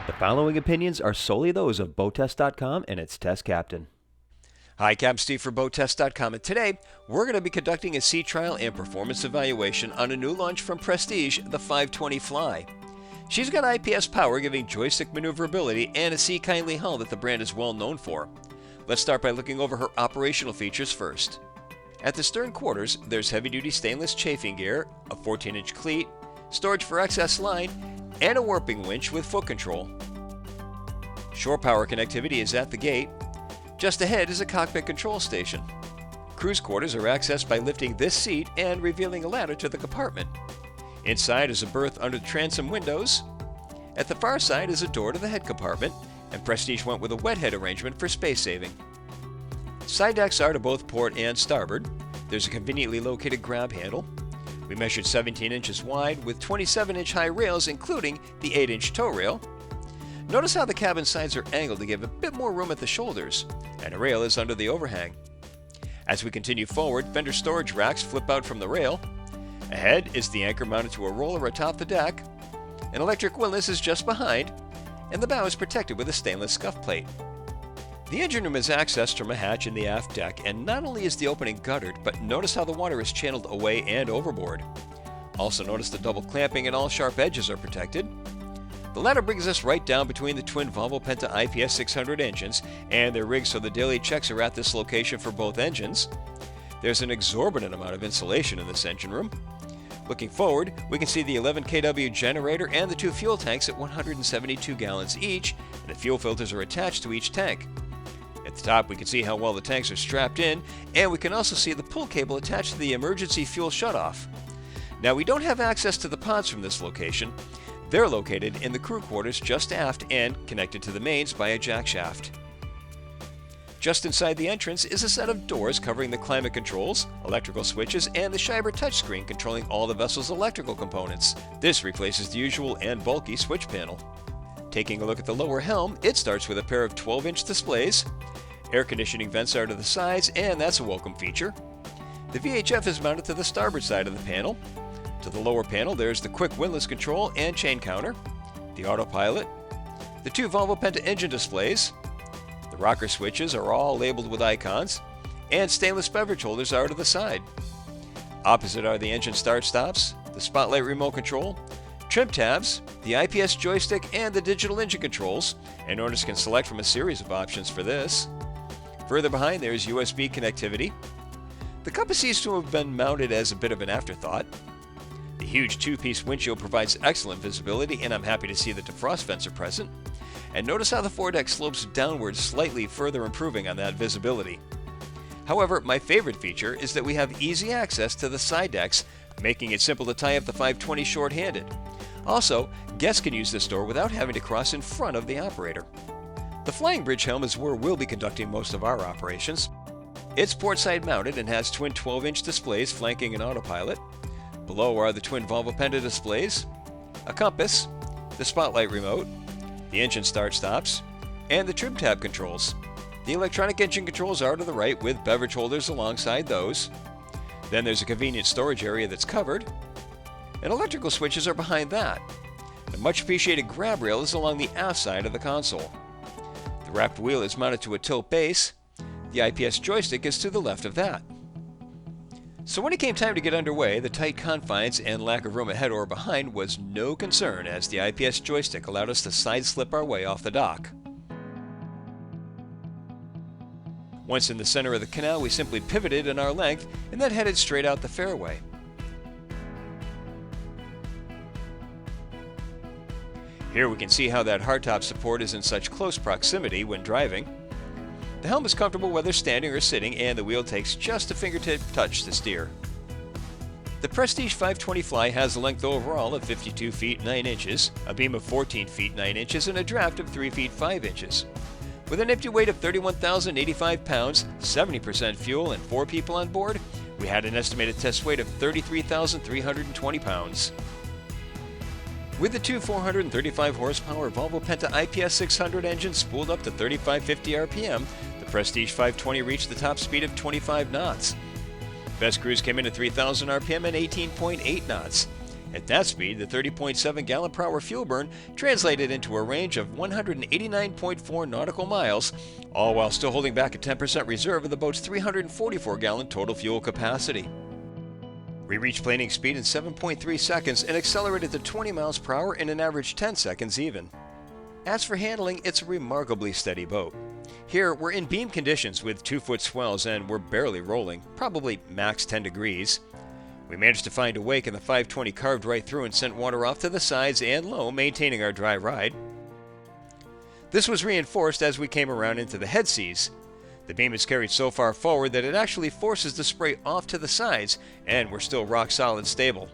The following opinions are solely those of BoatTEST.com and its test captain. Hi, Captain Steve for BoatTEST.com, and today we're going to be conducting a sea trial and performance evaluation on a new launch from Prestige, the 520 Fly. She's got IPS power giving joystick maneuverability and a sea-kindly hull that the brand is well known for. Let's start by looking over her operational features first. At the stern quarters, there's heavy-duty stainless chafing gear, a 14-inch cleat, storage for excess line, and a warping winch with foot control. Shore power connectivity is at the gate. Just ahead is a cockpit control station. Cruise quarters are accessed by lifting this seat and revealing a ladder to the compartment. Inside is a berth under the transom windows. At the far side is a door to the head compartment, and Prestige went with a wet head arrangement for space saving. Side decks are to both port and starboard. There's a conveniently located grab handle. We measured 17 inches wide with 27-inch high rails, including the 8-inch tow rail. Notice how the cabin sides are angled to give a bit more room at the shoulders, and a rail is under the overhang. As we continue forward, fender storage racks flip out from the rail. Ahead is the anchor mounted to a roller atop the deck. An electric windlass is just behind, and the bow is protected with a stainless scuff plate. The engine room is accessed from a hatch in the aft deck, and not only is the opening guttered, but notice how the water is channeled away and overboard. Also notice the double clamping and all sharp edges are protected. The ladder brings us right down between the twin Volvo Penta IPS 600 engines, and they're rigged so the daily checks are at this location for both engines. There's an exorbitant amount of insulation in this engine room. Looking forward, we can see the 11 kW generator and the two fuel tanks at 172 gallons each, and the fuel filters are attached to each tank. At the top, we can see how well the tanks are strapped in, and we can also see the pull cable attached to the emergency fuel shutoff. Now, we don't have access to the pods from this location. They're located in the crew quarters just aft and connected to the mains by a jack shaft. Just inside the entrance is a set of doors covering the climate controls, electrical switches, and the Scheiber touchscreen controlling all the vessel's electrical components. This replaces the usual and bulky switch panel. Taking a look at the lower helm, it starts with a pair of 12-inch displays. Air conditioning vents are to the sides, and that's a welcome feature. The VHF is mounted to the starboard side of the panel. To the lower panel, there's the quick windlass control and chain counter, the Autopilot, the two Volvo Penta engine displays. The rocker switches are all labeled with icons, and stainless beverage holders are to the side. Opposite are the engine start-stops, the spotlight remote control, trim tabs, the IPS joystick, and the digital engine controls, and owners can select from a series of options for this. Further behind, there's USB connectivity. The compass seems to have been mounted as a bit of an afterthought. The huge two-piece windshield provides excellent visibility, and I'm happy to see the defrost vents are present. And notice how the foredeck slopes downwards slightly, further improving on that visibility. However, my favorite feature is that we have easy access to the side decks, making it simple to tie up the 520 short-handed. Also, guests can use this door without having to cross in front of the operator. The flying bridge helm is where we'll be conducting most of our operations. It's portside mounted and has twin 12-inch displays flanking an Autopilot. Below are the twin Volvo Penta displays, a compass, the spotlight remote, the engine start-stops, and the trim tab controls. The electronic engine controls are to the right with beverage holders alongside those. Then there's a convenient storage area that's covered, and electrical switches are behind that. A much appreciated grab rail is along the aft side of the console. The wrapped wheel is mounted to a tilt base. The IPS joystick is to the left of that. So when it came time to get underway, the tight confines and lack of room ahead or behind was no concern, as the IPS joystick allowed us to side-slip our way off the dock. Once in the center of the canal, we simply pivoted in our length and then headed straight out the fairway. Here we can see how that hardtop support is in such close proximity when driving. The helm is comfortable whether standing or sitting, and the wheel takes just a fingertip touch to steer. The Prestige 520 Fly has a length overall of 52 feet 9 inches, a beam of 14 feet 9 inches, and a draft of 3 feet 5 inches. With an empty weight of 31,085 pounds, 70% fuel, and 4 people on board, we had an estimated test weight of 33,320 pounds. With the two 435 horsepower Volvo Penta IPS 600 engines spooled up to 3550 RPM, the Prestige 520 reached the top speed of 25 knots. Best cruise came in at 3,000 RPM and 18.8 knots. At that speed, the 30.7 gallon per hour fuel burn translated into a range of 189.4 nautical miles, all while still holding back a 10% reserve of the boat's 344 gallon total fuel capacity. We reached planing speed in 7.3 seconds and accelerated to 20 miles per hour in an average 10 seconds even. As for handling, it's a remarkably steady boat. Here, we're in beam conditions with 2-foot swells and we're barely rolling, probably max 10 degrees. We managed to find a wake and the 520 carved right through and sent water off to the sides and low, maintaining our dry ride. This was reinforced as we came around into the head seas. The beam is carried so far forward that it actually forces the spray off to the sides, and we're still rock solid stable.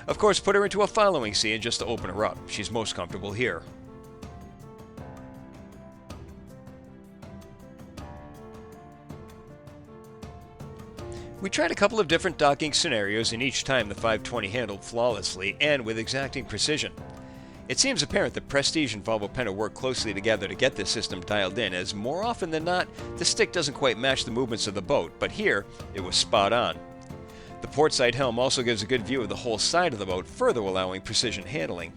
Of course, put her into a following sea and just to open her up. She's most comfortable here. We tried a couple of different docking scenarios, and each time the 520 handled flawlessly and with exacting precision. It seems apparent that Prestige and Volvo Penta work closely together to get this system dialed in, as more often than not, the stick doesn't quite match the movements of the boat, but here, it was spot on. The port side helm also gives a good view of the whole side of the boat, further allowing precision handling.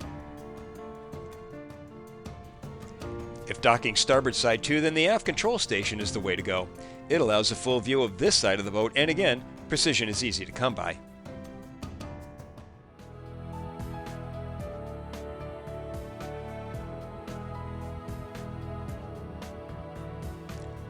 If docking starboard side too, then the aft control station is the way to go. It allows a full view of this side of the boat, and again, precision is easy to come by.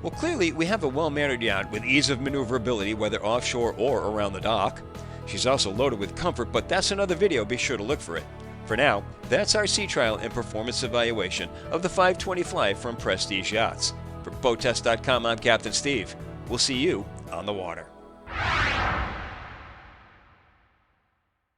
Well, clearly, we have a well-mannered yacht with ease of maneuverability, whether offshore or around the dock. She's also loaded with comfort, but that's another video, be sure to look for it. For now, that's our sea trial and performance evaluation of the 520 Fly from Prestige Yachts. For BoatTEST.com, I'm Captain Steve. We'll see you on the water.